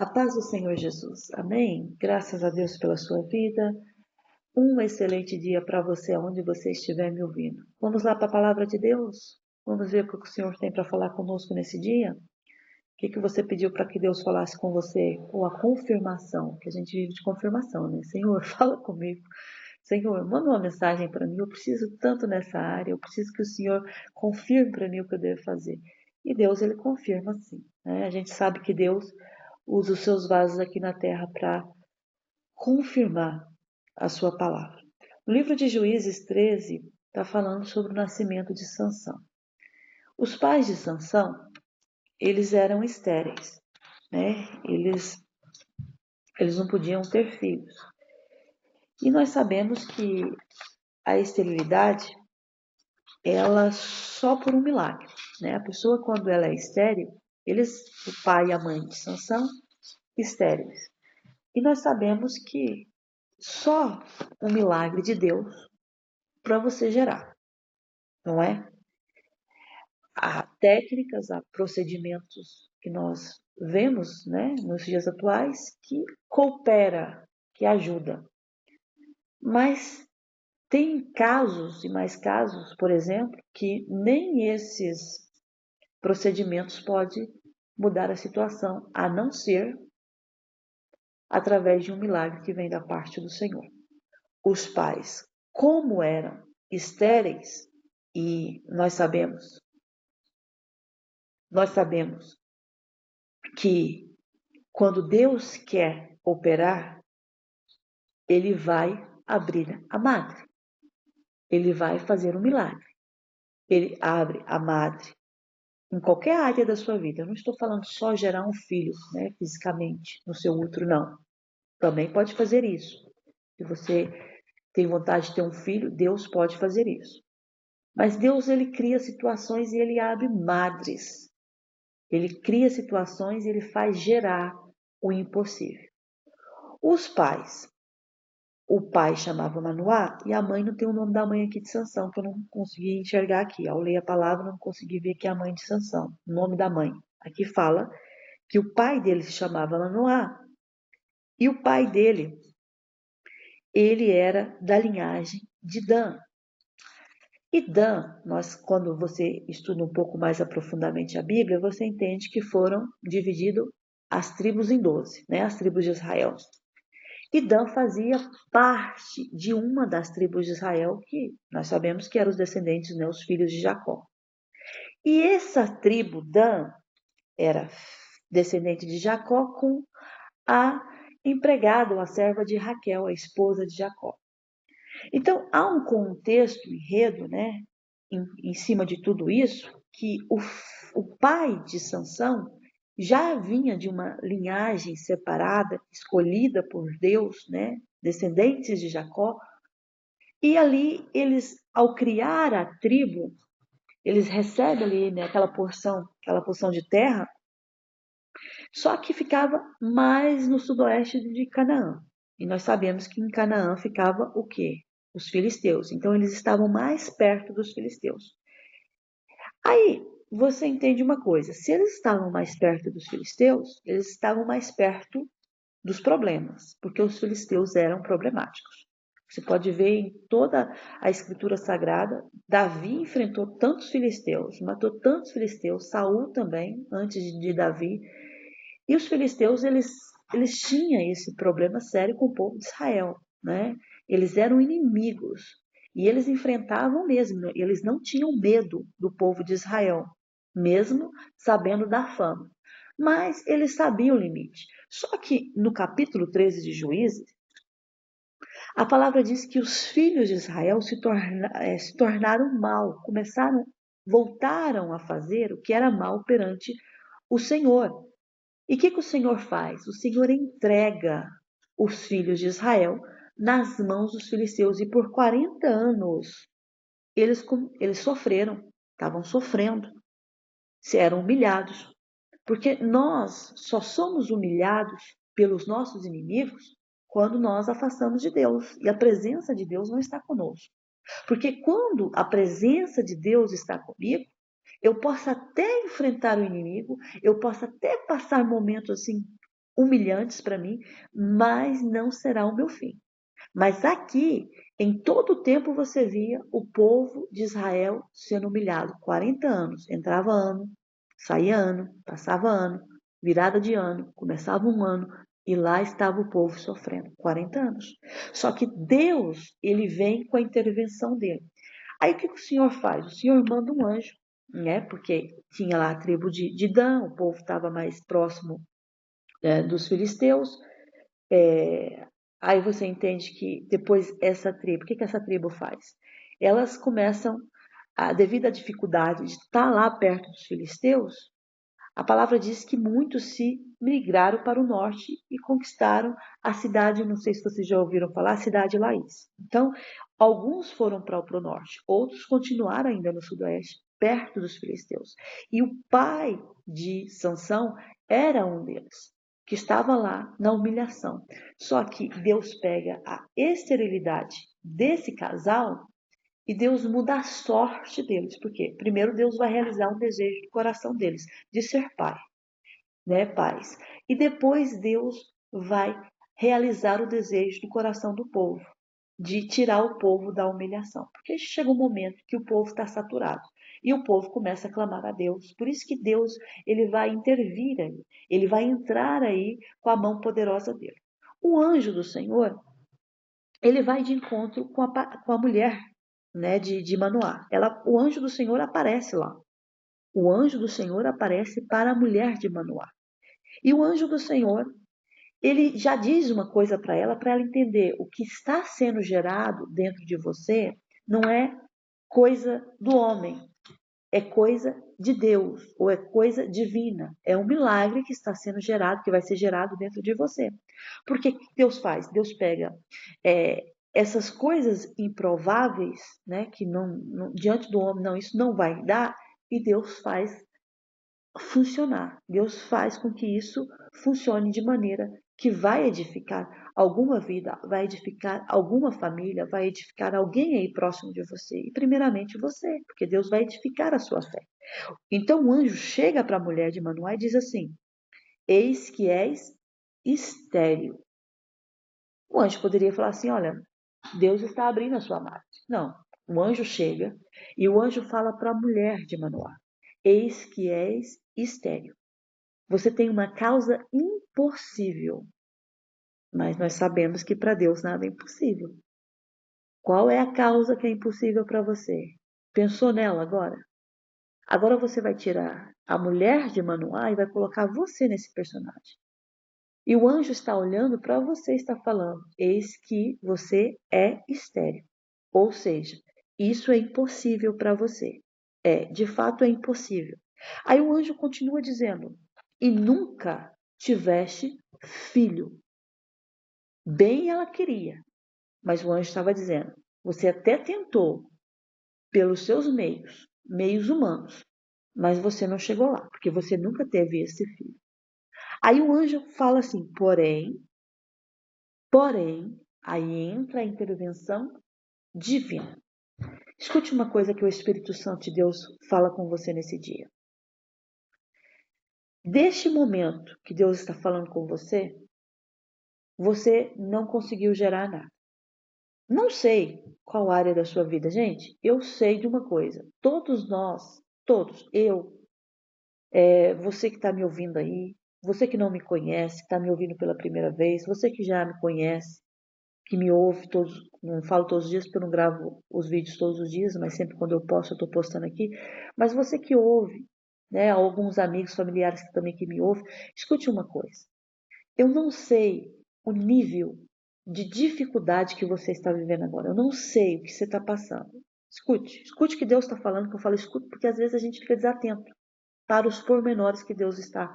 A paz do Senhor Jesus. Amém? Graças a Deus pela sua vida. Um excelente dia para você, onde você estiver me ouvindo. Vamos lá para a palavra de Deus? Vamos ver o que o Senhor tem para falar conosco nesse dia? O que você pediu para que Deus falasse com você? Ou a confirmação, que a gente vive de confirmação, né? Senhor, fala comigo. Senhor, manda uma mensagem para mim. Eu preciso tanto nessa área. Eu preciso que o Senhor confirme para mim o que eu devo fazer. E Deus, ele confirma sim, né? A gente sabe que Deus usa os seus vasos aqui na terra para confirmar a sua palavra. No livro de Juízes 13, está falando sobre o nascimento de Sansão. Os pais de Sansão, eles eram estéreis, né? Eles não podiam ter filhos. E nós sabemos que a esterilidade, ela só por um milagre, né? A pessoa, quando ela é estéril, o pai e a mãe de Sansão, estéreis. E nós sabemos que só um milagre de Deus para você gerar, não é? Há técnicas, há procedimentos que nós vemos, né, nos dias atuais que coopera, que ajuda. Mas tem casos e mais casos, por exemplo, que nem esses procedimentos podem mudar a situação, a não ser através de um milagre que vem da parte do Senhor. Os pais, como eram estéreis, e nós sabemos que quando Deus quer operar, ele vai abrir a madre. Ele vai fazer um milagre. Ele abre a madre em qualquer área da sua vida. Eu não estou falando só gerar um filho, né, fisicamente, no seu útero, não. Também pode fazer isso. Se você tem vontade de ter um filho, Deus pode fazer isso. Mas Deus, ele cria situações e ele abre madres. Ele cria situações e ele faz gerar o impossível. Os pais. O pai chamava Manoá e a mãe não tem o nome da mãe aqui de Sansão, que eu não consegui enxergar aqui. Ao ler a palavra, não consegui ver que é a mãe de Sansão, o nome da mãe. Aqui fala que o pai dele se chamava Manoá e o pai dele, ele era da linhagem de Dan. E Dan, quando você estuda um pouco mais aprofundadamente a Bíblia, você entende que foram divididas as tribos em 12, né? As tribos de Israel. E Dan fazia parte de uma das tribos de Israel, que nós sabemos que eram os descendentes, né, os filhos de Jacó. E essa tribo, Dan, era descendente de Jacó com a empregada, ou a serva de Raquel, a esposa de Jacó. Então, há um contexto, um enredo, né, em cima de tudo isso, que o pai de Sansão já vinha de uma linhagem separada, escolhida por Deus, né, descendentes de Jacó, e ali eles, ao criar a tribo, eles recebem ali, né, aquela porção de terra, só que ficava mais no sudoeste de Canaã. E nós sabemos que em Canaã ficava o quê? Os filisteus. Então eles estavam mais perto dos filisteus. Aí você entende uma coisa: se eles estavam mais perto dos filisteus, eles estavam mais perto dos problemas, porque os filisteus eram problemáticos. Você pode ver em toda a escritura sagrada, Davi enfrentou tantos filisteus, matou tantos filisteus, Saul também, antes de Davi. E os filisteus, eles tinham esse problema sério com o povo de Israel, né? Eles eram inimigos e eles enfrentavam mesmo, eles não tinham medo do povo de Israel, mesmo sabendo da fama. Mas eles sabiam o limite. Só que no capítulo 13 de Juízes, a palavra diz que os filhos de Israel se tornaram mal, voltaram a fazer o que era mal perante o Senhor. E o que o Senhor faz? O Senhor entrega os filhos de Israel nas mãos dos filisteus. E por 40 anos eles sofreram, estavam sofrendo, eram humilhados. Porque nós só somos humilhados pelos nossos inimigos quando nós afastamos de Deus. E a presença de Deus não está conosco. Porque quando a presença de Deus está comigo, eu posso até enfrentar o inimigo, eu posso até passar momentos assim humilhantes para mim, mas não será o meu fim. Mas aqui, em todo o tempo, você via o povo de Israel sendo humilhado. 40 anos, entrava ano, saía ano, passava ano, virada de ano, começava um ano, e lá estava o povo sofrendo. 40 anos. Só que Deus, ele vem com a intervenção dele. Aí o que o Senhor faz? O Senhor manda um anjo, né? Porque tinha lá a tribo de Dan, o povo estava mais próximo dos filisteus. Aí você entende que depois essa tribo, o que essa tribo faz? Elas começam, devido à dificuldade de estar lá perto dos filisteus, a palavra diz que muitos se migraram para o norte e conquistaram a cidade, não sei se vocês já ouviram falar, a cidade de Laís. Então, alguns foram para o norte, outros continuaram ainda no sudoeste, perto dos filisteus. E o pai de Sansão era um deles, que estava lá na humilhação. Só que Deus pega a esterilidade desse casal e Deus muda a sorte deles. Por quê? Primeiro Deus vai realizar um desejo do coração deles, de ser pai, né, pais. E depois Deus vai realizar o desejo do coração do povo, de tirar o povo da humilhação. Porque chega um momento que o povo está saturado. E o povo começa a clamar a Deus. Por isso que Deus, ele vai intervir aí. Ele vai entrar aí com a mão poderosa dele. O anjo do Senhor, ele vai de encontro com a mulher, né, de Manoá. O anjo do Senhor aparece lá. O anjo do Senhor aparece para a mulher de Manoá. E o anjo do Senhor, ele já diz uma coisa para ela entender o que está sendo gerado dentro de você não é coisa do homem, é coisa de Deus, ou é coisa divina. É um milagre que está sendo gerado, que vai ser gerado dentro de você. Porque o que Deus faz? Deus pega essas coisas improváveis, né, que não, diante do homem, não, isso não vai dar, e Deus faz funcionar. Deus faz com que isso funcione de maneira que vai edificar alguma vida, vai edificar alguma família, vai edificar alguém aí próximo de você. E primeiramente você, porque Deus vai edificar a sua fé. Então o anjo chega para a mulher de Manoá e diz assim: Eis que és estéril. O anjo poderia falar assim: olha, Deus está abrindo a sua mente. Não. O anjo chega e o anjo fala para a mulher de Manoá: Eis que és estéril. Você tem uma causa impossível, mas nós sabemos que para Deus nada é impossível. Qual é a causa que é impossível para você? Pensou nela agora? Agora você vai tirar a mulher de Manoá e vai colocar você nesse personagem. E o anjo está olhando para você e está falando: eis que você é estéril. Ou seja, isso é impossível para você. De fato é impossível. Aí o anjo continua dizendo: e nunca tiveste filho. Bem ela queria, mas o anjo estava dizendo: você até tentou pelos seus meios humanos, mas você não chegou lá, porque você nunca teve esse filho. Aí o anjo fala assim: porém, aí entra a intervenção divina. Escute uma coisa que o Espírito Santo de Deus fala com você nesse dia. Deste momento que Deus está falando com você, você não conseguiu gerar nada. Não sei qual área da sua vida, gente. Eu sei de uma coisa. Todos nós, todos, você que está me ouvindo aí, você que não me conhece, está me ouvindo pela primeira vez, você que já me conhece, que me ouve todos, não falo todos os dias porque eu não gravo os vídeos todos os dias, mas sempre quando eu posso eu estou postando aqui. Mas você que ouve, né, alguns amigos, familiares que também que me ouvem, escute uma coisa. Eu não sei o nível de dificuldade que você está vivendo agora. Eu não sei o que você está passando. Escute o que Deus está falando, que eu falo escute, porque às vezes a gente fica desatento para os pormenores que Deus está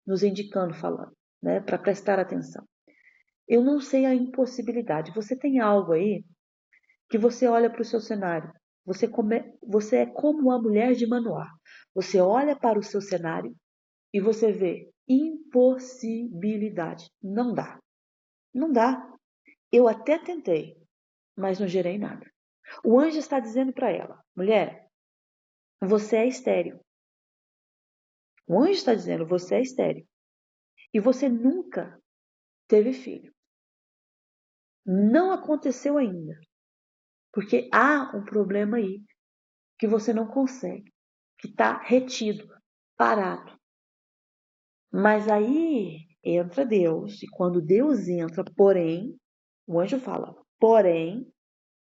nos indicando, falando, né, para prestar atenção. Eu não sei a impossibilidade. Você tem algo aí que você olha para o seu cenário. Você é como a mulher de Manoá. Você olha para o seu cenário e você vê impossibilidade. Não dá. Não dá. Eu até tentei, mas não gerei nada. O anjo está dizendo para ela: mulher, você é estéril. O anjo está dizendo: você é estéril. e você nunca teve filho. Não aconteceu ainda, porque há um problema aí que você não consegue, que está retido, parado. Mas aí entra Deus, e quando Deus entra, porém, o anjo fala, porém,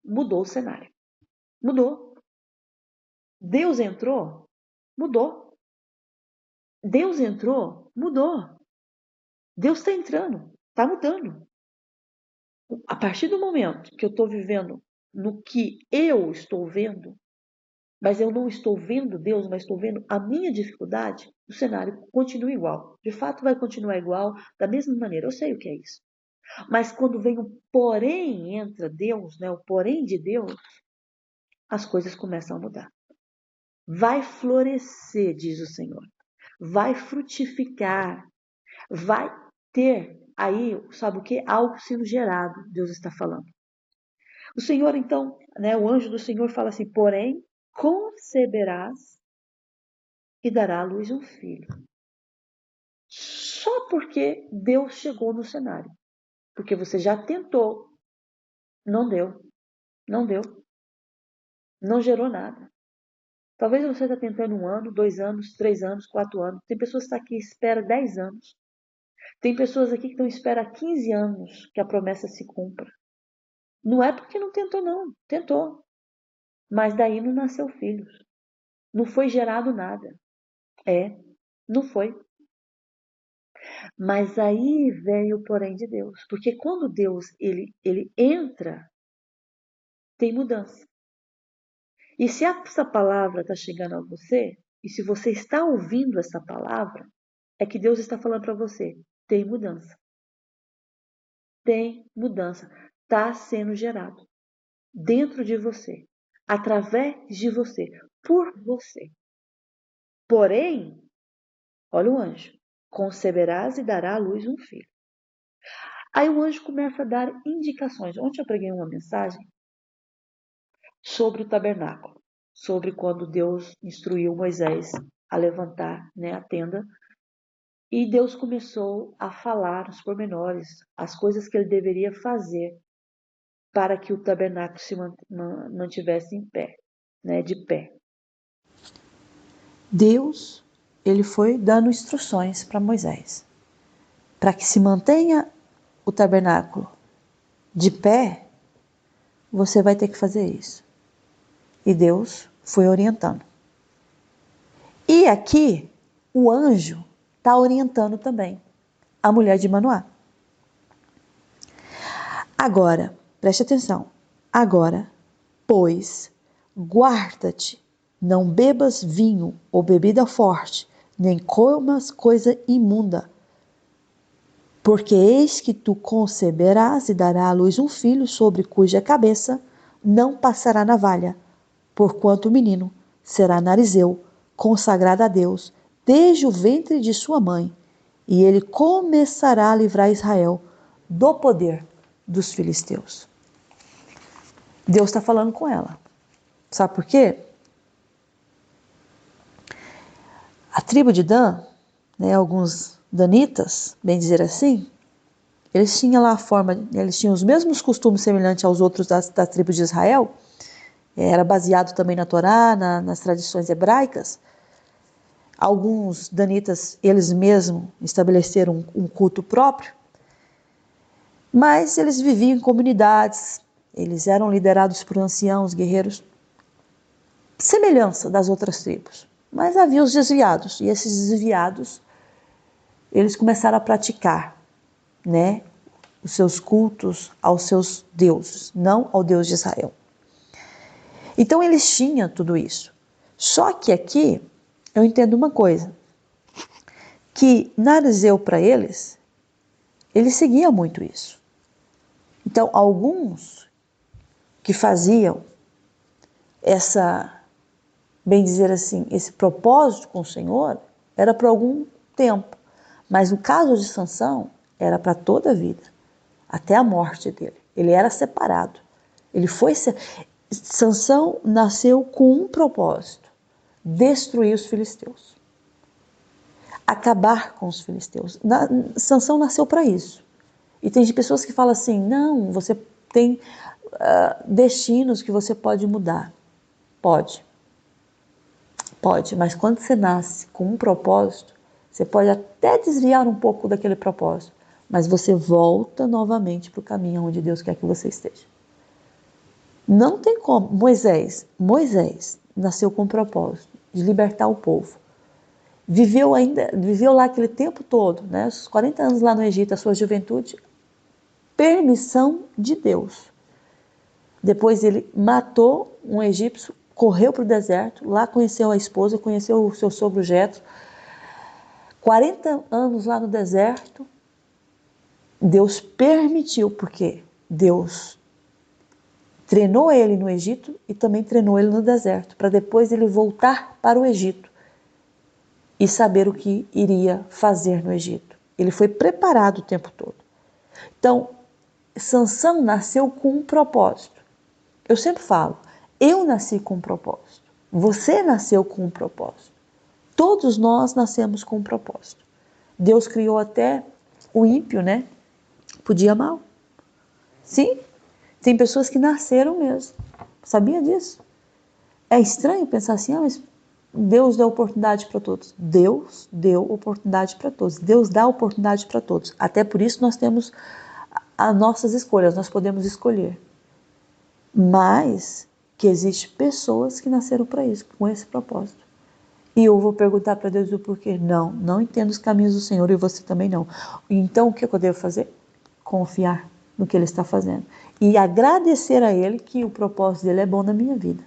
mudou o cenário. Mudou. Deus entrou, mudou. Deus entrou, mudou. Deus está entrando, está mudando. A partir do momento que eu estou vivendo no que eu estou vendo, mas eu não estou vendo Deus, mas estou vendo a minha dificuldade, o cenário continua igual. De fato, vai continuar igual, da mesma maneira. Eu sei o que é isso. Mas quando vem o porém, entra Deus, né? O porém de Deus, as coisas começam a mudar. Vai florescer, diz o Senhor. Vai frutificar. Vai ter aí, sabe o que? Algo sendo gerado, Deus está falando. O Senhor, então, né, o anjo do Senhor fala assim, porém, conceberás e dará à luz um filho. Só porque Deus chegou no cenário. Porque você já tentou, não deu, não deu, não gerou nada. Talvez você está tentando 1 ano, 2 anos, 3 anos, 4 anos. Tem pessoas que estão aqui e esperam 10 anos. Tem pessoas aqui que estão esperando 15 anos que a promessa se cumpra. Não é porque não tentou, não. Tentou. Mas daí não nasceu filhos. Não foi gerado nada. Não foi. Mas aí vem o porém de Deus. Porque quando Deus ele entra, tem mudança. E se essa palavra está chegando a você, e se você está ouvindo essa palavra, é que Deus está falando para você, tem mudança. Tem mudança. Está sendo gerado dentro de você, através de você, por você. Porém, olha o anjo, conceberás e dará à luz um filho. Aí o anjo começa a dar indicações. Ontem eu preguei uma mensagem sobre o tabernáculo, sobre quando Deus instruiu Moisés a levantar, né, a tenda. E Deus começou a falar os pormenores, as coisas que ele deveria fazer para que o tabernáculo se mantivesse em pé, né, de pé. Deus, ele foi dando instruções para Moisés, para que se mantenha o tabernáculo de pé, você vai ter que fazer isso. E Deus foi orientando. E aqui, o anjo está orientando também a mulher de Manoá. Agora, preste atenção. Agora, pois, guarda-te, não bebas vinho ou bebida forte, nem comas coisa imunda. Porque eis que tu conceberás e dará à luz um filho, sobre cuja cabeça não passará navalha, porquanto o menino será narizeu, consagrado a Deus, desde o ventre de sua mãe, e ele começará a livrar Israel do poder dos filisteus. Deus está falando com ela. Sabe por quê? A tribo de Dan, né, alguns danitas, bem dizer assim, eles tinham lá a forma, eles tinham os mesmos costumes semelhantes aos outros da tribo de Israel, era baseado também na Torá, nas tradições hebraicas. Alguns danitas, eles mesmos estabeleceram um culto próprio, mas eles viviam em comunidades, eles eram liderados por anciãos, guerreiros, semelhança das outras tribos. Mas havia os desviados, e esses desviados, eles começaram a praticar, né, os seus cultos aos seus deuses, não ao Deus de Israel. Então eles tinham tudo isso. Só que aqui, eu entendo uma coisa, que narizeu para eles seguia muito isso. Então, alguns que faziam bem dizer assim, esse propósito com o Senhor, era por algum tempo. Mas no caso de Sansão, era para toda a vida, até a morte dele. Ele era separado. Sansão nasceu com um propósito: destruir os filisteus. acabar com os filisteus. Sansão nasceu para isso. E tem pessoas que falam assim, não, você tem destinos que você pode mudar. Pode, mas quando você nasce com um propósito, você pode até desviar um pouco daquele propósito, mas você volta novamente para o caminho onde Deus quer que você esteja. Não tem como. Moisés nasceu com um propósito de libertar o povo. Viveu lá aquele tempo todo, né? Os 40 anos lá no Egito, a sua juventude, permissão de Deus. Depois ele matou um egípcio, correu para o deserto, lá conheceu a esposa, conheceu o seu sogro Jetro. 40 anos lá no deserto, Deus permitiu, porque Deus treinou ele no Egito e também treinou ele no deserto, para depois ele voltar para o Egito e saber o que iria fazer no Egito. Ele foi preparado o tempo todo. Então, Sansão nasceu com um propósito. Eu sempre falo, eu nasci com um propósito. Você nasceu com um propósito. Todos nós nascemos com um propósito. Deus criou até o ímpio, né? Podia mal. Sim, tem pessoas que nasceram mesmo. Sabia disso? É estranho pensar assim, mas Deus deu oportunidade para todos. Deus deu oportunidade para todos. Deus dá oportunidade para todos. Até por isso nós temos as nossas escolhas, nós podemos escolher. Mas que existem pessoas que nasceram para isso, com esse propósito. E eu vou perguntar para Deus o porquê. Não entendo os caminhos do Senhor e você também não. Então o que eu devo fazer? Confiar no que Ele está fazendo. E agradecer a Ele que o propósito dele é bom na minha vida.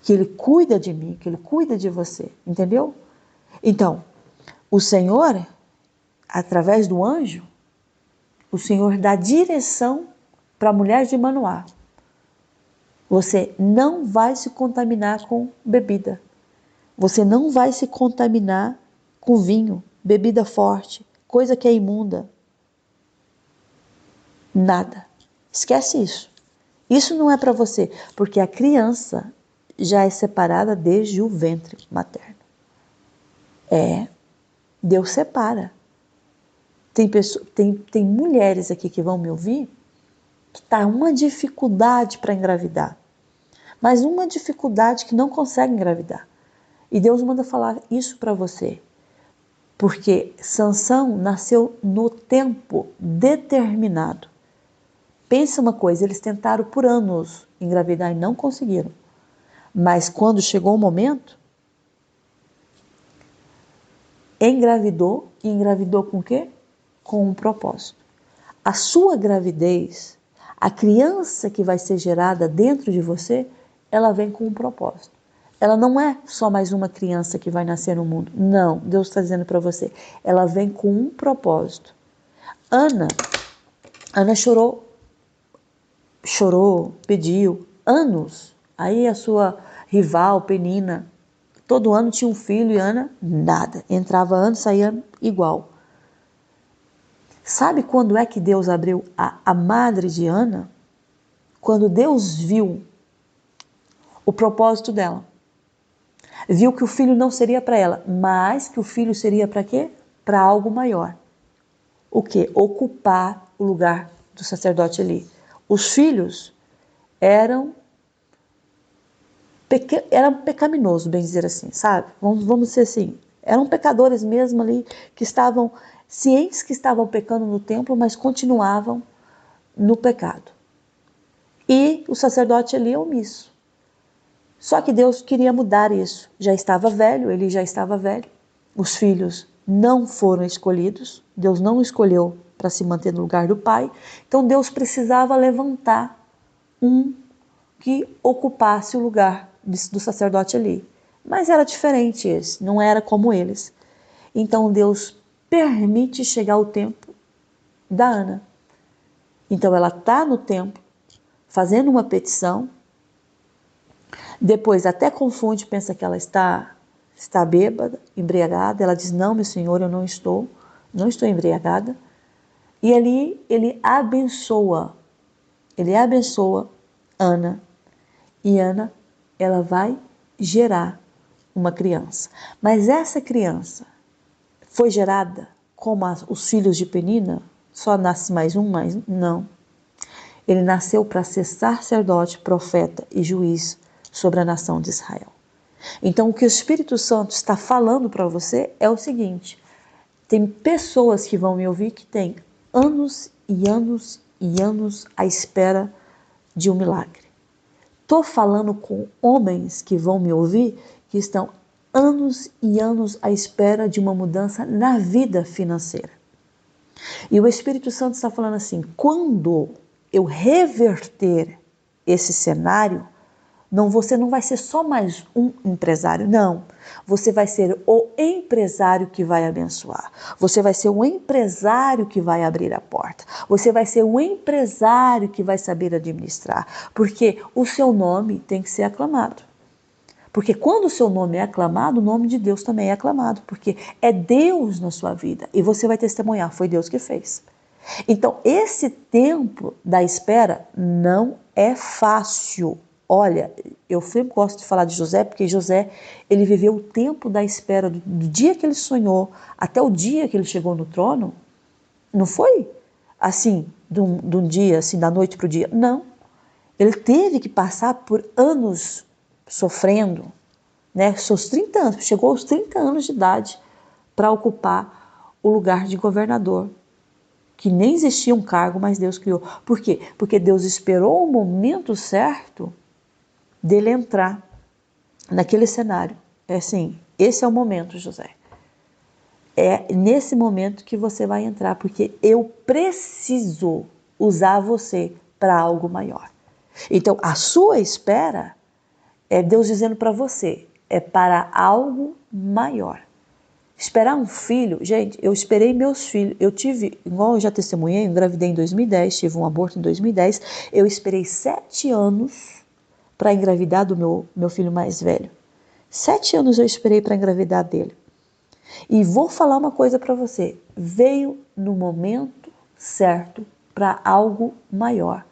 Que Ele cuida de mim, que Ele cuida de você. Entendeu? Então, o Senhor, através do anjo, o Senhor dá direção para a mulher de Manoá. Você não vai se contaminar com bebida. Você não vai se contaminar com vinho, bebida forte, coisa que é imunda. Nada. Esquece isso. Isso não é para você, porque a criança já é separada desde o ventre materno. Deus separa. Tem mulheres aqui que vão me ouvir que tá uma dificuldade para engravidar, mas uma dificuldade que não consegue engravidar. E Deus manda falar isso para você, porque Sansão nasceu no tempo determinado. Pensa uma coisa, eles tentaram por anos engravidar e não conseguiram. Mas quando chegou o momento, engravidou, e engravidou com o quê? Com um propósito. A sua gravidez, a criança que vai ser gerada dentro de você, ela vem com um propósito. Ela não é só mais uma criança que vai nascer no mundo. Não, Deus está dizendo para você. Ela vem com um propósito. Ana chorou, pediu, anos. Aí a sua rival, Penina, todo ano tinha um filho e Ana, nada. Entrava ano, saía igual. Sabe quando é que Deus abriu a madre de Ana? Quando Deus viu o propósito dela. Viu que o filho não seria para ela, mas que o filho seria para quê? Para algo maior. O quê? Ocupar o lugar do sacerdote ali. Os filhos eram pecaminosos, bem dizer assim, sabe? Vamos dizer assim. Eram pecadores mesmo ali, que estavam cientes que estavam pecando no templo, mas continuavam no pecado. E o sacerdote ali é omisso. Só que Deus queria mudar isso. Já estava velho, ele já estava velho. Os filhos não foram escolhidos. Deus não escolheu para se manter no lugar do pai. Então Deus precisava levantar um que ocupasse o lugar do sacerdote ali. Mas era diferente esse, não era como eles. Então Deus permite chegar o tempo da Ana. Então ela está no templo, fazendo uma petição. Depois até confunde, pensa que ela está bêbada, embriagada. Ela diz, não, meu senhor, eu não estou embriagada. E ali ele abençoa Ana. E Ana, ela vai gerar uma criança. Mas essa criança, foi gerada como os filhos de Penina, só nasce mais um, mas não. Ele nasceu para ser sacerdote, profeta e juiz sobre a nação de Israel. Então, o que o Espírito Santo está falando para você é o seguinte: tem pessoas que vão me ouvir que têm anos e anos e anos à espera de um milagre. Estou falando com homens que vão me ouvir que estão anos e anos à espera de uma mudança na vida financeira. E o Espírito Santo está falando assim: quando eu reverter esse cenário, você não vai ser só mais um empresário, não. Você vai ser o empresário que vai abençoar. Você vai ser um empresário que vai abrir a porta. Você vai ser um empresário que vai saber administrar. Porque o seu nome tem que ser aclamado. Porque quando o seu nome é aclamado, o nome de Deus também é aclamado. Porque é Deus na sua vida. E você vai testemunhar, foi Deus que fez. Então, esse tempo da espera não é fácil. Olha, eu sempre gosto de falar de José, porque José, ele viveu o tempo da espera, do dia que ele sonhou até o dia que ele chegou no trono. Não foi assim, de um dia, assim, da noite para o dia. Não. Ele teve que passar por anos sofrendo, né? Seus 30 anos, chegou aos 30 anos de idade para ocupar o lugar de governador, que nem existia um cargo, mas Deus criou. Por quê? Porque Deus esperou o momento certo dele entrar naquele cenário. É assim, esse é o momento, José. É nesse momento que você vai entrar, porque eu preciso usar você para algo maior. Então, a sua espera é Deus dizendo para você, é para algo maior. Esperar um filho, gente, eu esperei meus filhos, eu tive, igual eu já testemunhei, eu engravidei em 2010, tive um aborto em 2010, eu esperei 7 anos para engravidar do meu filho mais velho. 7 anos eu esperei para engravidar dele. E vou falar uma coisa para você, veio no momento certo para algo maior.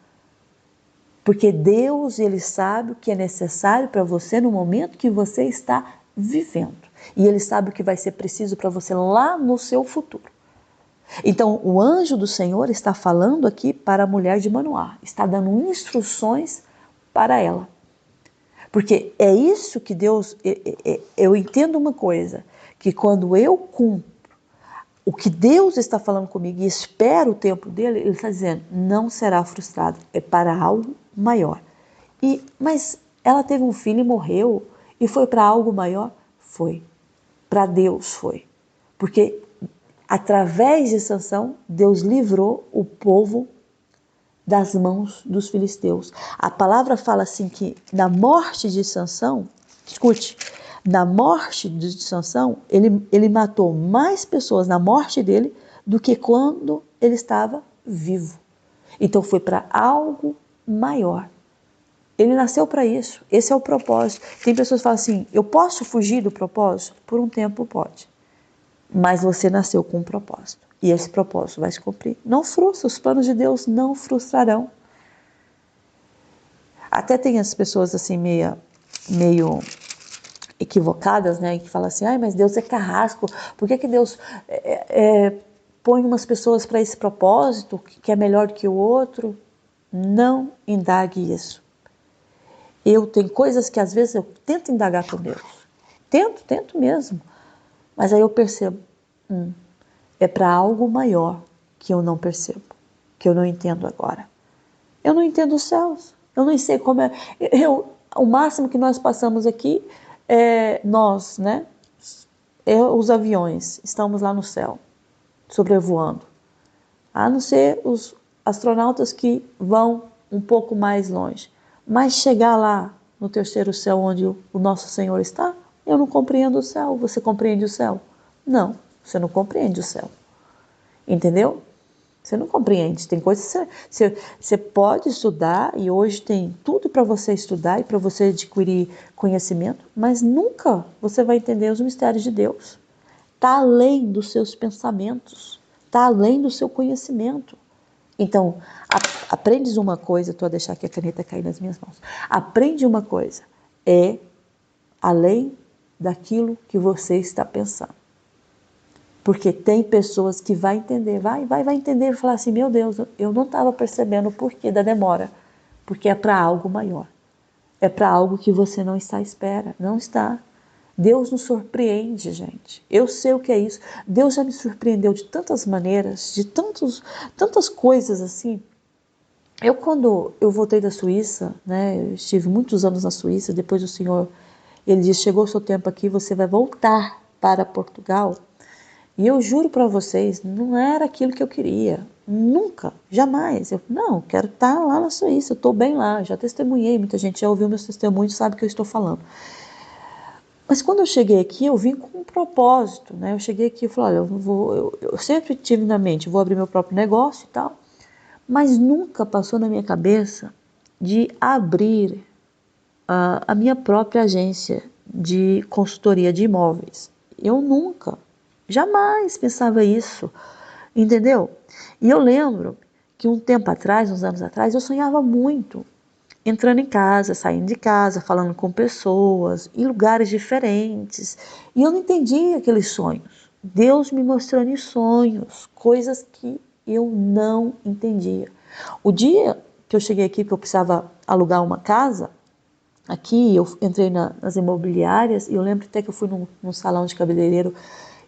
Porque Deus, Ele sabe o que é necessário para você no momento que você está vivendo. E Ele sabe o que vai ser preciso para você lá no seu futuro. Então, o anjo do Senhor está falando aqui para a mulher de Manoá. Está dando instruções para ela. Porque é isso que Deus... Eu entendo uma coisa, que quando eu cumpro o que Deus está falando comigo e espero o tempo dele, Ele está dizendo, não será frustrado, é para algo maior. Mas ela teve um filho e morreu, e foi para algo maior? Foi. Para Deus foi. Porque através de Sansão, Deus livrou o povo das mãos dos filisteus. A palavra fala assim que na morte de Sansão, escute, na morte de Sansão, ele matou mais pessoas na morte dele do que quando ele estava vivo. Então foi para algo maior. Ele nasceu para isso. Esse é o propósito. Tem pessoas que falam assim, eu posso fugir do propósito? Por um tempo pode. Mas você nasceu com um propósito. E esse propósito vai se cumprir. Não frustra, os planos de Deus não frustrarão. Até tem as pessoas assim meio equivocadas, né? Que falam assim, mas Deus é carrasco. Por que Deus põe umas pessoas para esse propósito, que é melhor do que o outro? Não indague isso. Eu tenho coisas que às vezes eu tento indagar com Deus. Tento mesmo. Mas aí eu percebo, é para algo maior que eu não percebo, que eu não entendo agora. Eu não entendo os céus. Eu não sei como é. O máximo que nós passamos aqui é nós, né? Os aviões, estamos lá no céu, sobrevoando. A não ser os astronautas que vão um pouco mais longe. Mas chegar lá no terceiro céu onde o nosso Senhor está, eu não compreendo o céu. Você compreende o céu? Não, você não compreende o céu. Entendeu? Você não compreende. Tem coisas que você pode estudar e hoje tem tudo para você estudar e para você adquirir conhecimento, mas nunca você vai entender os mistérios de Deus. Está além dos seus pensamentos, está além do seu conhecimento. Então, aprendes uma coisa, estou a deixar aqui a caneta cair nas minhas mãos. Aprende uma coisa, é além daquilo que você está pensando. Porque tem pessoas que vai entender, vai entender e falar assim, meu Deus, eu não estava percebendo o porquê da demora. Porque é para algo maior. É para algo que você não está à espera. Não está. Deus nos surpreende, gente. Eu sei o que é isso. Deus já me surpreendeu de tantas maneiras, de tantas coisas assim. Quando eu voltei da Suíça, né, eu estive muitos anos na Suíça, depois o Senhor, ele disse, chegou o seu tempo aqui, você vai voltar para Portugal. E eu juro para vocês, não era aquilo que eu queria. Nunca, jamais. Eu não, quero estar lá na Suíça, eu estou bem lá, já testemunhei, muita gente já ouviu meus testemunhos, sabe o que eu estou falando. Mas quando eu cheguei aqui, eu vim com um propósito, né? Eu cheguei aqui e falei, olha, eu sempre tive na mente, vou abrir meu próprio negócio e tal, mas nunca passou na minha cabeça de abrir a minha própria agência de consultoria de imóveis. Eu nunca, jamais pensava isso, entendeu? E eu lembro que um tempo atrás, uns anos atrás, eu sonhava muito entrando em casa, saindo de casa, falando com pessoas, em lugares diferentes. E eu não entendia aqueles sonhos. Deus me mostrando em sonhos, coisas que eu não entendia. O dia que eu cheguei aqui, que eu precisava alugar uma casa, aqui eu entrei nas imobiliárias, e eu lembro até que eu fui num salão de cabeleireiro,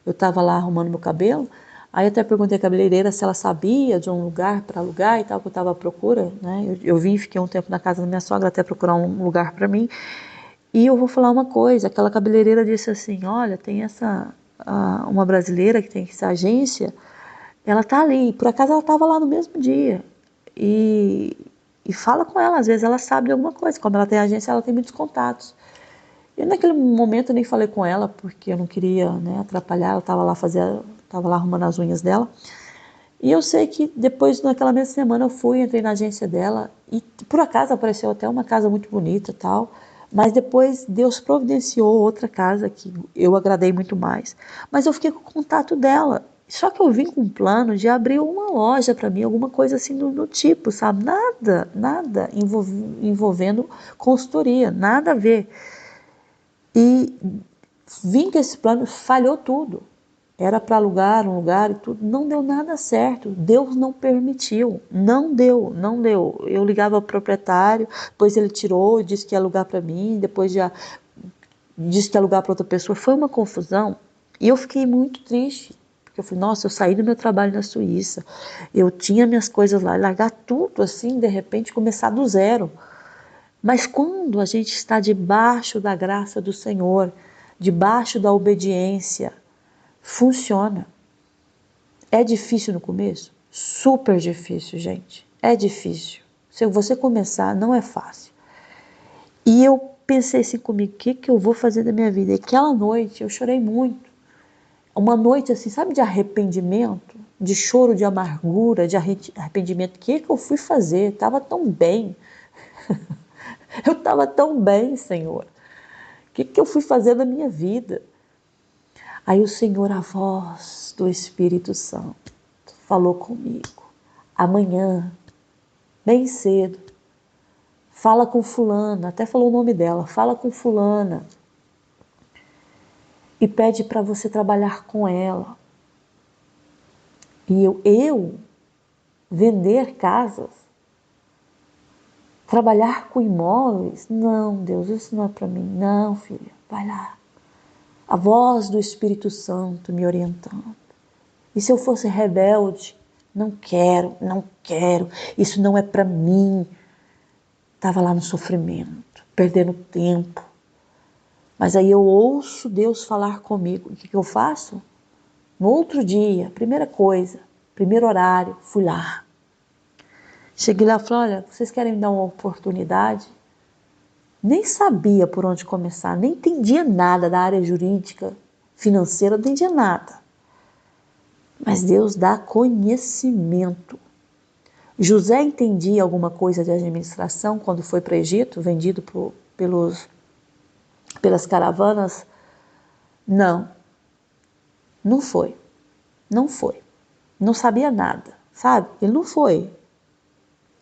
eu estava lá arrumando meu cabelo, aí eu até perguntei à cabeleireira se ela sabia de um lugar para alugar e tal, que eu estava à procura, né? Eu vim, fiquei um tempo na casa da minha sogra até procurar um lugar para mim. E eu vou falar uma coisa, aquela cabeleireira disse assim, olha, tem uma brasileira que tem essa agência, ela tá ali, por acaso ela estava lá no mesmo dia. E, e fala com ela, às vezes ela sabe de alguma coisa, como ela tem agência, ela tem muitos contatos. E naquele momento eu nem falei com ela, porque eu não queria, né, atrapalhar, ela estava lá arrumando as unhas dela. E eu sei que depois, naquela mesma semana, eu fui, entrei na agência dela, e por acaso apareceu até uma casa muito bonita e tal, mas depois Deus providenciou outra casa que eu agradei muito mais. Mas eu fiquei com o contato dela. Só que eu vim com um plano de abrir uma loja para mim, alguma coisa assim do tipo, sabe? Nada envolvendo consultoria, nada a ver. E vim com esse plano, falhou tudo. Era para alugar um lugar e tudo, não deu nada certo. Deus não permitiu, não deu. Eu ligava ao proprietário, depois ele tirou, disse que ia alugar para mim, depois já disse que ia alugar para outra pessoa. Foi uma confusão e eu fiquei muito triste. Porque eu falei, nossa, eu saí do meu trabalho na Suíça, eu tinha minhas coisas lá, largar tudo assim, de repente começar do zero. Mas quando a gente está debaixo da graça do Senhor, debaixo da obediência, funciona. É difícil no começo? Super difícil, gente. É difícil. Se você começar, não é fácil. E eu pensei assim comigo, o que eu vou fazer da minha vida? E aquela noite eu chorei muito. Uma noite assim, sabe, de arrependimento, de choro, de amargura, de arrependimento. O que eu fui fazer? Estava tão bem. Eu estava tão bem, Senhor. O que eu fui fazer da minha vida? Aí o Senhor, a voz do Espírito Santo, falou comigo. Amanhã, bem cedo, fala com fulana, até falou o nome dela, fala com fulana e pede para você trabalhar com ela. E eu vender casas, trabalhar com imóveis? Não, Deus, isso não é para mim. Não, filha, vai lá. A voz do Espírito Santo me orientando. E se eu fosse rebelde? Não quero, isso não é para mim. Estava lá no sofrimento, perdendo tempo. Mas aí eu ouço Deus falar comigo. O que eu faço? No outro dia, primeira coisa, primeiro horário, fui lá. Cheguei lá e falei, olha, vocês querem me dar uma oportunidade? Nem sabia por onde começar, nem entendia nada da área jurídica, financeira, não entendia nada. Mas Deus dá conhecimento. José entendia alguma coisa de administração quando foi para o Egito, vendido pelas caravanas? Não, não foi. Não sabia nada, sabe? Ele não foi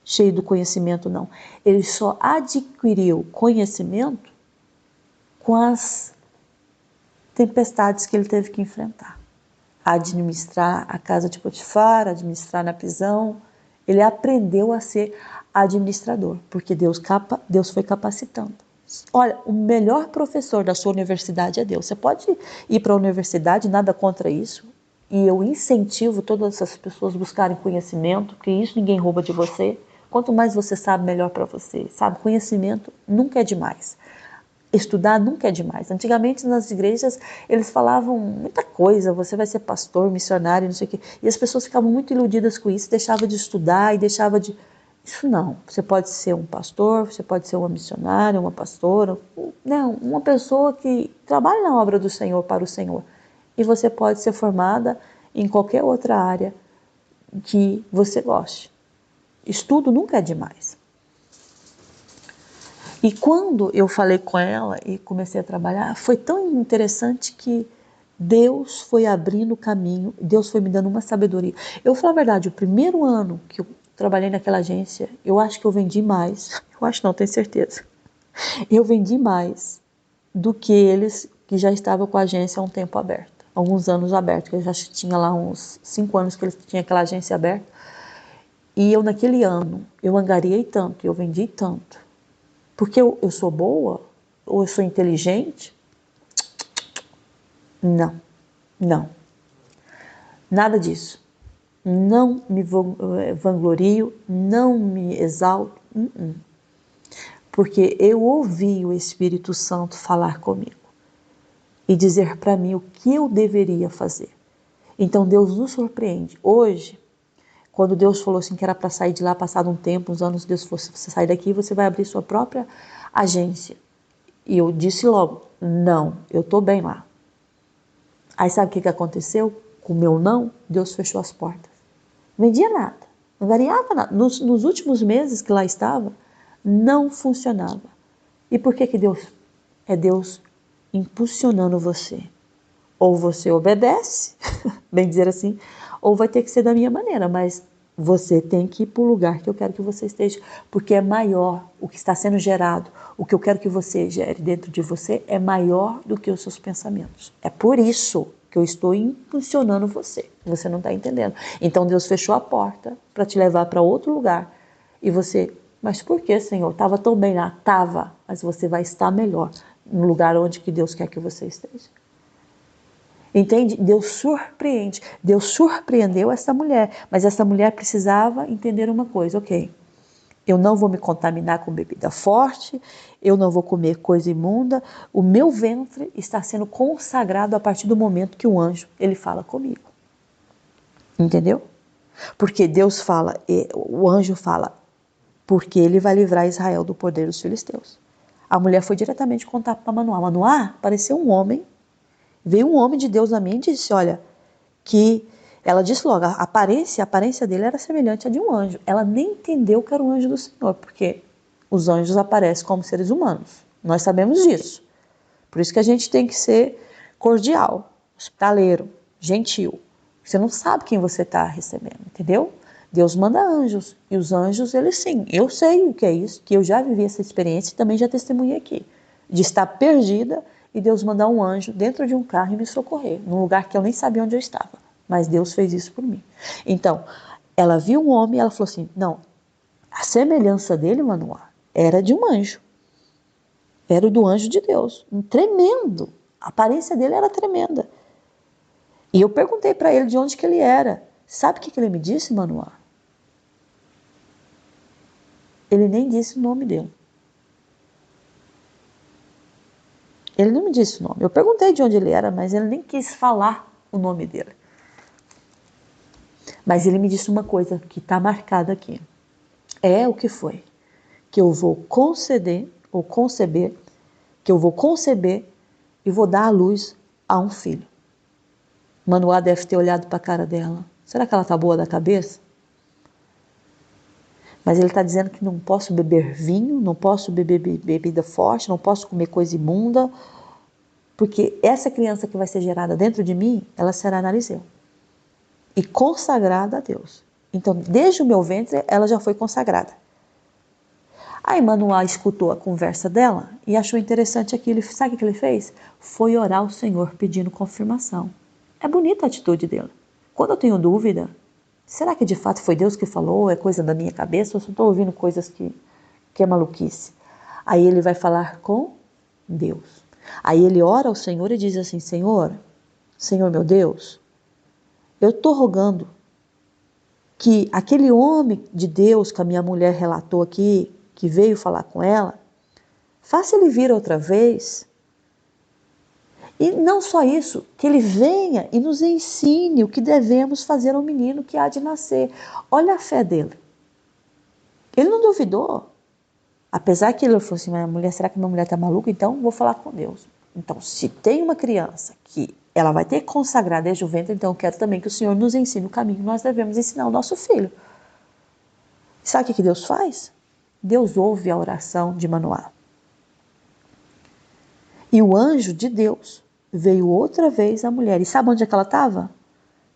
cheio do conhecimento, não. Ele só adquiriu conhecimento com as tempestades que ele teve que enfrentar. administrar a casa de Potifar, administrar na prisão. Ele aprendeu a ser administrador, porque Deus foi capacitando. Olha, o melhor professor da sua universidade é Deus. Você pode ir para a universidade, nada contra isso. E eu incentivo todas essas pessoas a buscarem conhecimento, porque isso ninguém rouba de você. Quanto mais você sabe, melhor para você. Sabe, conhecimento nunca é demais. Estudar nunca é demais. Antigamente nas igrejas eles falavam muita coisa, você vai ser pastor, missionário, não sei o quê. E as pessoas ficavam muito iludidas com isso, deixavam de estudar e deixavam de... Isso não. Você pode ser um pastor, você pode ser uma missionária, uma pastora. Não, uma pessoa que trabalha na obra do Senhor para o Senhor. E você pode ser formada em qualquer outra área que você goste. Estudo nunca é demais. E quando eu falei com ela e comecei a trabalhar, foi tão interessante que Deus foi abrindo o caminho, Deus foi me dando uma sabedoria. Eu vou falar a verdade, o primeiro ano que eu trabalhei naquela agência, eu acho que eu vendi mais, eu acho não, tenho certeza. Eu vendi mais do que eles que já estavam com a agência há um tempo aberto, há alguns anos aberto, que eu já tinha lá uns 5 anos que eles tinham aquela agência aberta. E eu naquele ano, eu angariei tanto, eu vendi tanto. Porque eu sou boa? Ou eu sou inteligente? Não, não. Nada disso. Não me vanglorio, não me exalto. Porque eu ouvi o Espírito Santo falar comigo e dizer para mim o que eu deveria fazer. Então Deus nos surpreende. Hoje, quando Deus falou assim que era para sair de lá, passado um tempo, uns anos, Deus falou, se você sair daqui, você vai abrir sua própria agência. E eu disse logo, não, eu estou bem lá. Aí sabe o que aconteceu? Com o meu não, Deus fechou as portas. Não vendia nada, não variava nada. Nos últimos meses que lá estava, não funcionava. E por que Deus? É Deus impulsionando você. Ou você obedece, bem dizer assim, ou vai ter que ser da minha maneira, mas você tem que ir para o lugar que eu quero que você esteja, porque é maior o que está sendo gerado, o que eu quero que você gere dentro de você é maior do que os seus pensamentos. É por isso que eu estou impulsionando você não está entendendo. Então Deus fechou a porta para te levar para outro lugar e você, mas por que, Senhor? Estava tão bem lá, estava, mas você vai estar melhor no lugar onde que Deus quer que você esteja. Entende? Deus surpreende. Deus surpreendeu essa mulher, mas essa mulher precisava entender uma coisa, ok, eu não vou me contaminar com bebida forte, eu não vou comer coisa imunda, o meu ventre está sendo consagrado a partir do momento que o anjo, ele fala comigo. Entendeu? Porque Deus fala, o anjo fala, porque ele vai livrar Israel do poder dos filisteus. A mulher foi diretamente contar para Manoá. Manoá, apareceu um homem, veio um homem de Deus a mim e disse, olha, que ela disse logo, a aparência dele era semelhante à de um anjo. Ela nem entendeu que era um anjo do Senhor, porque os anjos aparecem como seres humanos. Nós sabemos disso. Por isso que a gente tem que ser cordial, hospitaleiro, gentil. Você não sabe quem você está recebendo, entendeu? Deus manda anjos, e os anjos, eles sim, eu sei o que é isso, que eu já vivi essa experiência e também já testemunhei aqui, de estar perdida e Deus mandar um anjo dentro de um carro e me socorrer, num lugar que eu nem sabia onde eu estava, mas Deus fez isso por mim. Então, ela viu um homem e ela falou assim, não, a semelhança dele, Manoá, era de um anjo, era do anjo de Deus, um tremendo, a aparência dele era tremenda. E eu perguntei para ele de onde que ele era. Sabe o que ele me disse, Manoá? Ele nem disse o nome dele. Ele não me disse o nome. Eu perguntei de onde ele era, mas ele nem quis falar o nome dele. Mas ele me disse uma coisa que está marcada aqui. É o que foi. Que eu vou conceder, ou conceber, que eu vou conceber e vou dar à luz a um filho. Manoá deve ter olhado para a cara dela. Será que ela está boa da cabeça? Mas ele está dizendo que não posso beber vinho, não posso beber bebida forte, não posso comer coisa imunda, porque essa criança que vai ser gerada dentro de mim, ela será narizeu e consagrada a Deus. Então, desde o meu ventre, ela já foi consagrada. Aí Manoá escutou a conversa dela e achou interessante aquilo. Sabe o que ele fez? Foi orar ao Senhor pedindo confirmação. É bonita a atitude dele. Quando eu tenho dúvida, será que de fato foi Deus que falou? É coisa da minha cabeça? Ou só estou ouvindo coisas que é maluquice? Aí ele vai falar com Deus. Aí ele ora ao Senhor e diz assim: Senhor, Senhor meu Deus, eu estou rogando que aquele homem de Deus que a minha mulher relatou aqui, que veio falar com ela, faça ele vir outra vez. E não só isso, que ele venha e nos ensine o que devemos fazer ao menino que há de nascer. Olha a fé dele. Ele não duvidou. Apesar que ele falou assim, mas mulher, será que minha mulher está maluca? Então vou falar com Deus. Então, se tem uma criança que ela vai ter que consagrar desde o ventre, então eu quero também que o Senhor nos ensine o caminho que nós devemos ensinar ao nosso filho. Sabe o que Deus faz? Deus ouve a oração de Manoá. E o anjo de Deus veio outra vez à mulher. E sabe onde é que ela estava?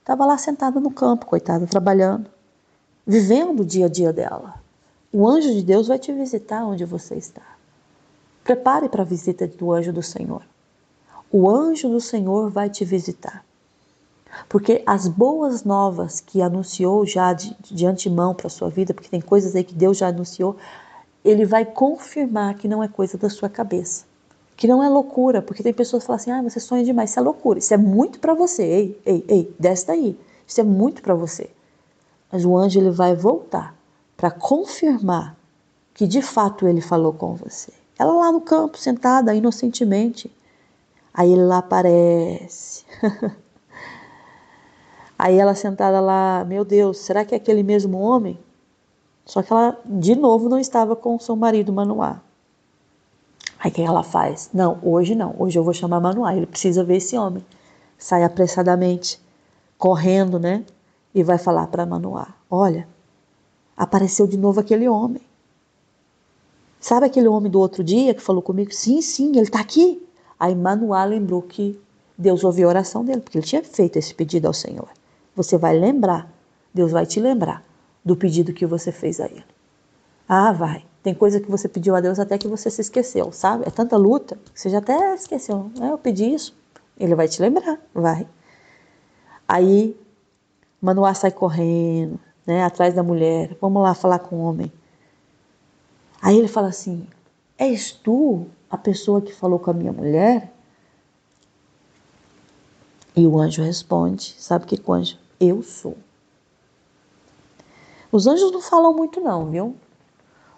Estava lá sentada no campo, coitada, trabalhando, vivendo o dia a dia dela. O anjo de Deus vai te visitar onde você está. Prepare para a visita do anjo do Senhor. O anjo do Senhor vai te visitar. Porque as boas novas que anunciou já de antemão para a sua vida, porque tem coisas aí que Deus já anunciou, ele vai confirmar que não é coisa da sua cabeça. Que não é loucura, porque tem pessoas que falam assim, você sonha demais, isso é loucura, isso é muito para você, ei, desce daí, isso é muito para você. Mas o anjo ele vai voltar para confirmar que de fato ele falou com você. Ela lá no campo, sentada inocentemente, aí ele lá aparece. Aí ela sentada lá, meu Deus, será que é aquele mesmo homem? Só que ela de novo não estava com o seu marido Manoá. Aí o que ela faz? Não, hoje eu vou chamar Manoá, ele precisa ver esse homem. Sai apressadamente, correndo, né? E vai falar para Manoá, olha, apareceu de novo aquele homem. Sabe aquele homem do outro dia que falou comigo? Sim, ele está aqui. Aí Manoá lembrou que Deus ouviu a oração dele, porque ele tinha feito esse pedido ao Senhor. Você vai lembrar, Deus vai te lembrar do pedido que você fez a ele. Ah, vai. Tem coisa que você pediu a Deus até que você se esqueceu, sabe? É tanta luta que você já até esqueceu. Eu pedi isso. Ele vai te lembrar, vai. Aí, Manoá sai correndo, né, atrás da mulher. Vamos lá falar com o homem. Aí ele fala assim, és tu a pessoa que falou com a minha mulher? E o anjo responde, sabe o que o anjo? Eu sou. Os anjos não falam muito não, viu?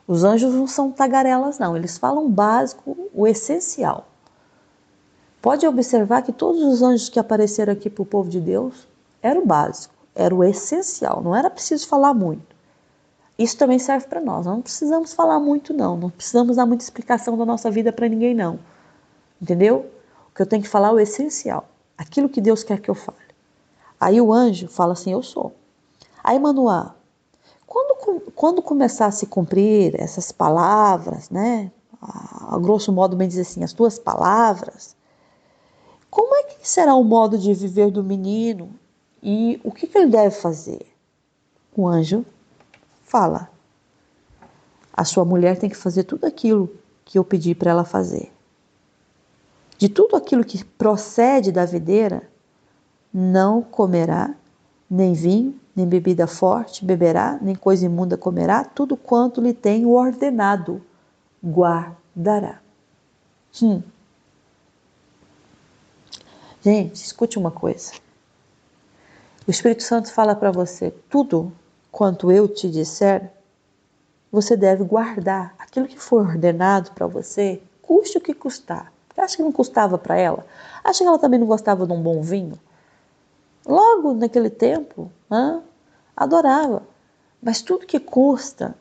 Os anjos não são tagarelas não, eles falam o básico, o essencial. Pode observar que todos os anjos que apareceram aqui para o povo de Deus, era o básico, era o essencial, não era preciso falar muito. Isso também serve para nós, não precisamos falar muito não precisamos dar muita explicação da nossa vida para ninguém não, entendeu? O que eu tenho que falar é o essencial, aquilo que Deus quer que eu fale. Aí o anjo fala assim, eu sou. Aí Manoá, quando começar a se cumprir essas palavras, né, a grosso modo bem dizer assim, as tuas palavras, como é que será o modo de viver do menino e o que ele deve fazer? O anjo fala, a sua mulher tem que fazer tudo aquilo que eu pedi para ela fazer. De tudo aquilo que procede da videira, não comerá, nem vinho, nem bebida forte beberá, nem coisa imunda comerá, tudo quanto lhe tenho ordenado, guardará. Gente, escute uma coisa. O Espírito Santo fala para você, tudo quanto eu te disser, você deve guardar. Aquilo que for ordenado para você, custe o que custar. Você acha que não custava para ela? Acha que ela também não gostava de um bom vinho? Logo naquele tempo, adorava. Mas tudo que custa,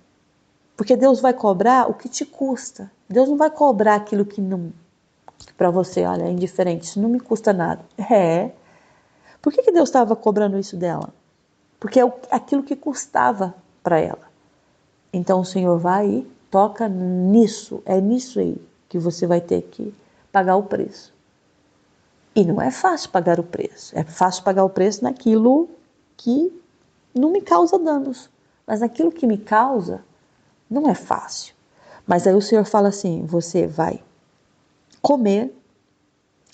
porque Deus vai cobrar o que te custa. Deus não vai cobrar aquilo que não, para você, olha, é indiferente, isso não me custa nada. Por que Deus estava cobrando isso dela? Porque é aquilo que custava para ela. Então o Senhor vai e toca nisso, é nisso aí que você vai ter que pagar o preço. E não é fácil pagar o preço, é fácil pagar o preço naquilo que não me causa danos. Mas naquilo que me causa, não é fácil. Mas aí o Senhor fala assim, você vai comer,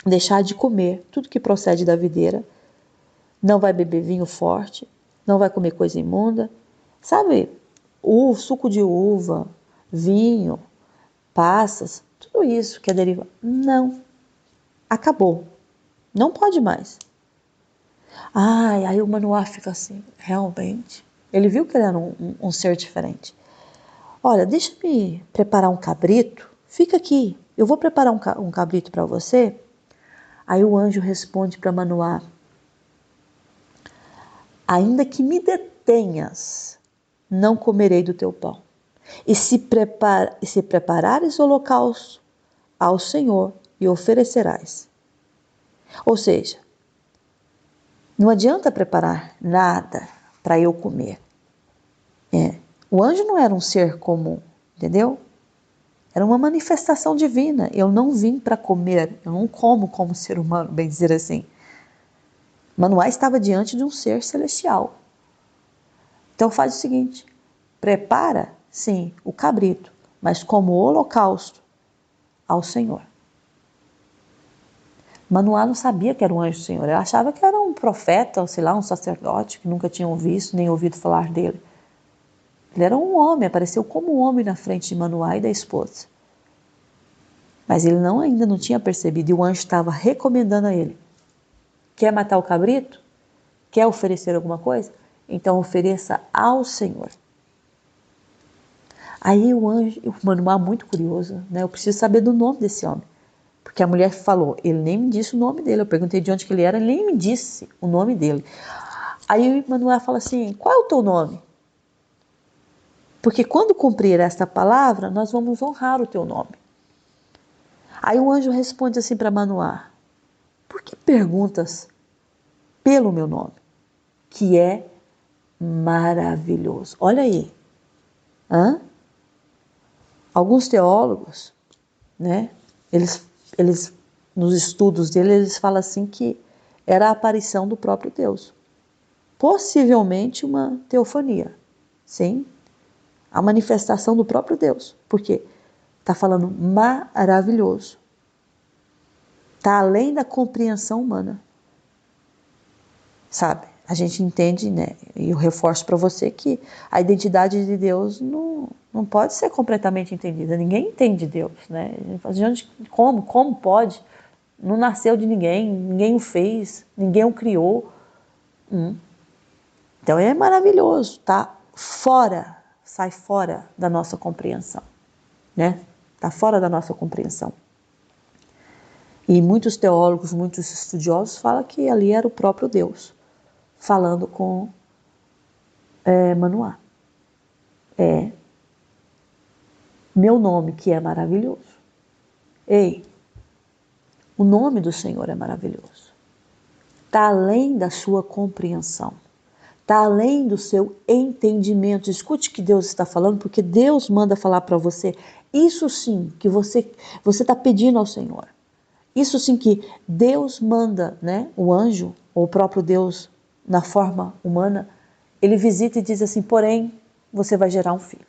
deixar de comer tudo que procede da videira, não vai beber vinho forte, não vai comer coisa imunda. Sabe, o suco de uva, vinho, passas, tudo isso que é derivado. Não, acabou. Não pode mais. Ai, aí o Manoá fica assim, realmente. Ele viu que ele era um ser diferente. Olha, deixa-me preparar um cabrito. Fica aqui, eu vou preparar um cabrito para você. Aí o anjo responde para Manoá: ainda que me detenhas, não comerei do teu pão. E se preparares o holocausto ao Senhor e oferecerás. Ou seja, não adianta preparar nada para eu comer. O anjo não era um ser comum, entendeu? Era uma manifestação divina. Eu não vim para comer, eu não como ser humano, bem dizer assim. Manoá estava diante de um ser celestial. Então faz o seguinte, prepara, sim, o cabrito, mas como holocausto ao Senhor. Manoá não sabia que era um anjo do Senhor, ele achava que era um profeta, ou sei lá, um sacerdote, que nunca tinham visto nem ouvido falar dele. Ele era um homem, apareceu como um homem na frente de Manoá e da esposa. Mas ele ainda não tinha percebido, e o anjo estava recomendando a ele: quer matar o cabrito? Quer oferecer alguma coisa? Então ofereça ao Senhor. Aí o anjo, o Manoá muito curioso, né? Eu preciso saber do nome desse homem. Porque a mulher falou, ele nem me disse o nome dele. Eu perguntei de onde que ele era, ele nem me disse o nome dele. Aí Manoá fala assim, qual é o teu nome? Porque quando cumprir esta palavra, nós vamos honrar o teu nome. Aí o anjo responde assim para Manoá, por que perguntas pelo meu nome? Que é maravilhoso. Olha aí. Alguns teólogos, né, eles nos estudos deles, eles falam assim que era a aparição do próprio Deus. Possivelmente uma teofania. Sim, a manifestação do próprio Deus. Porque está falando maravilhoso. Está além da compreensão humana. Sabe? A gente entende, né? E eu reforço para você que a identidade de Deus não pode ser completamente entendida. Ninguém entende Deus, né? Como pode? Não nasceu de ninguém, ninguém o fez, ninguém o criou. Então é maravilhoso, tá? Sai fora da nossa compreensão, né? Tá fora da nossa compreensão. E muitos teólogos, muitos estudiosos falam que ali era o próprio Deus falando com Manoá. Meu nome que é maravilhoso. Ei, o nome do Senhor é maravilhoso. Está além da sua compreensão. Está além do seu entendimento. Escute o que Deus está falando, porque Deus manda falar para você. Isso sim que você está pedindo ao Senhor. Isso sim que Deus manda, né? O anjo, ou o próprio Deus, na forma humana, ele visita e diz assim, porém, você vai gerar um filho.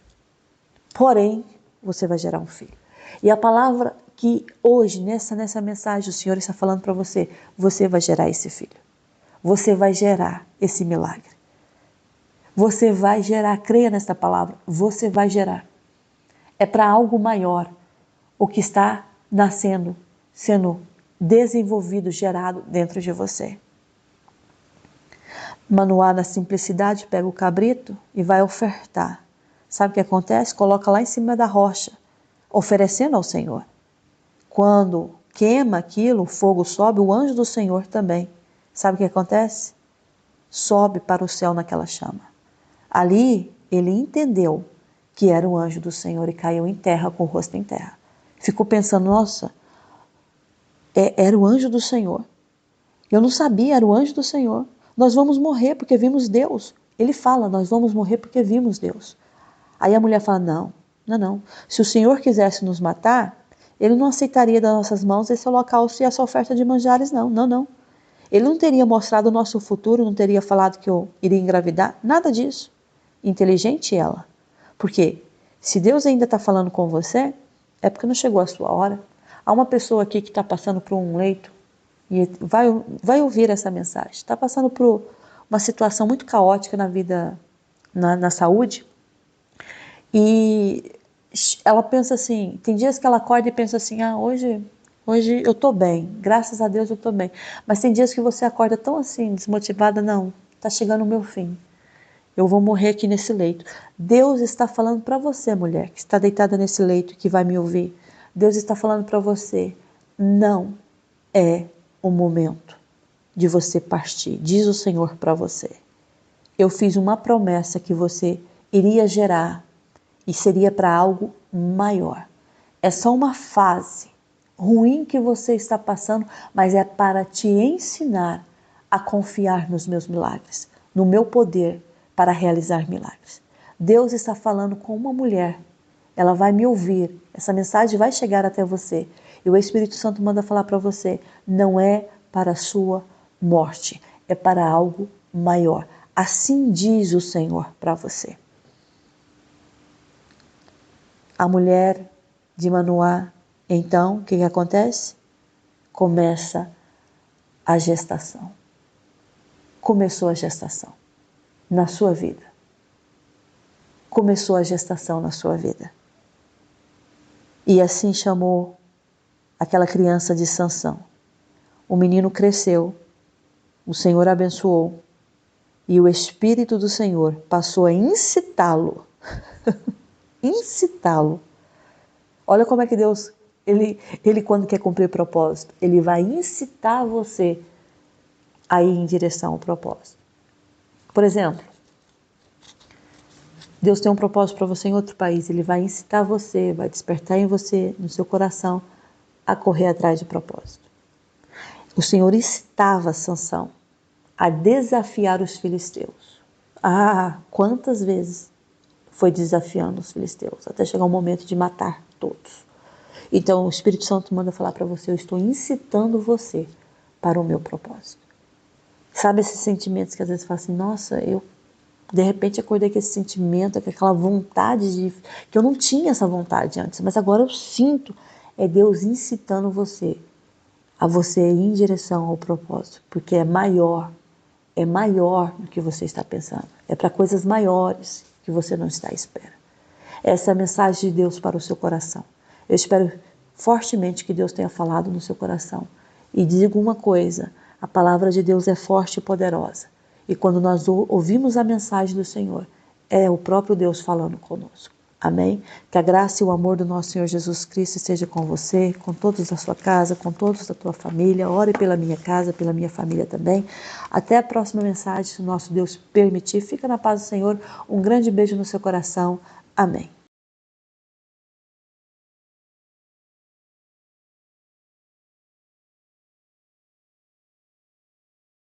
Porém, você vai gerar um filho. E a palavra que hoje, nessa mensagem, o Senhor está falando para você, você vai gerar esse filho. Você vai gerar esse milagre. Você vai gerar, creia nesta palavra, você vai gerar. É para algo maior o que está nascendo, sendo desenvolvido, gerado dentro de você. Manoá, na simplicidade, pega o cabrito e vai ofertar. Sabe o que acontece? Coloca lá em cima da rocha, oferecendo ao Senhor. Quando queima aquilo, o fogo sobe, o anjo do Senhor também. Sabe o que acontece? Sobe para o céu naquela chama. Ali, ele entendeu que era o anjo do Senhor e caiu em terra, com o rosto em terra. Ficou pensando, nossa, era o anjo do Senhor. Eu não sabia, era o anjo do Senhor. Nós vamos morrer porque vimos Deus. Ele fala, nós vamos morrer porque vimos Deus. Aí a mulher fala, não. Se o Senhor quisesse nos matar, Ele não aceitaria das nossas mãos esse holocausto e essa oferta de manjares, não. Ele não teria mostrado o nosso futuro, não teria falado que eu iria engravidar, nada disso. Inteligente ela. Porque se Deus ainda está falando com você, é porque não chegou a sua hora. Há uma pessoa aqui que está passando por um leito e vai ouvir essa mensagem. Está passando por uma situação muito caótica na vida, na saúde, e ela pensa assim, tem dias que ela acorda e pensa assim, hoje eu tô bem, graças a Deus eu tô bem. Mas tem dias que você acorda tão assim, desmotivada, não, tá chegando o meu fim. Eu vou morrer aqui nesse leito. Deus está falando para você, mulher, que está deitada nesse leito, que vai me ouvir. Deus está falando para você, não é o momento de você partir, diz o Senhor para você. Eu fiz uma promessa que você iria gerar e seria para algo maior. É só uma fase ruim que você está passando, mas é para te ensinar a confiar nos meus milagres, no meu poder para realizar milagres. Deus está falando com uma mulher, ela vai me ouvir, essa mensagem vai chegar até você e o Espírito Santo manda falar para você, não é para a sua morte, é para algo maior. Assim diz o Senhor para você. A mulher de Manoá, então, o que acontece? Começa a gestação. Começou a gestação na sua vida. Começou a gestação na sua vida. E assim chamou aquela criança de Sansão. O menino cresceu, o Senhor abençoou e o Espírito do Senhor passou a incitá-lo. Incitá-lo. Olha como é que Deus, ele quando quer cumprir propósito, ele vai incitar você a ir em direção ao propósito. Por exemplo, Deus tem um propósito para você em outro país, ele vai incitar você, vai despertar em você, no seu coração, a correr atrás de propósito. O Senhor incitava Sansão a desafiar os filisteus. Quantas vezes foi desafiando os filisteus, até chegar o momento de matar todos. Então o Espírito Santo manda falar para você, eu estou incitando você para o meu propósito. Sabe esses sentimentos que às vezes fala assim, nossa, eu de repente acordei com esse sentimento, com aquela vontade que eu não tinha essa vontade antes, mas agora eu sinto, é Deus incitando você a você ir em direção ao propósito, porque é maior do que você está pensando, é para coisas maiores que você não está à espera. Essa é a mensagem de Deus para o seu coração. Eu espero fortemente que Deus tenha falado no seu coração. E digo uma coisa, a palavra de Deus é forte e poderosa. E quando nós ouvimos a mensagem do Senhor, é o próprio Deus falando conosco. Amém? Que a graça e o amor do nosso Senhor Jesus Cristo esteja com você, com todos da sua casa, com todos da tua família. Ore pela minha casa, pela minha família também. Até a próxima mensagem, se o nosso Deus permitir. Fica na paz do Senhor. Um grande beijo no seu coração. Amém.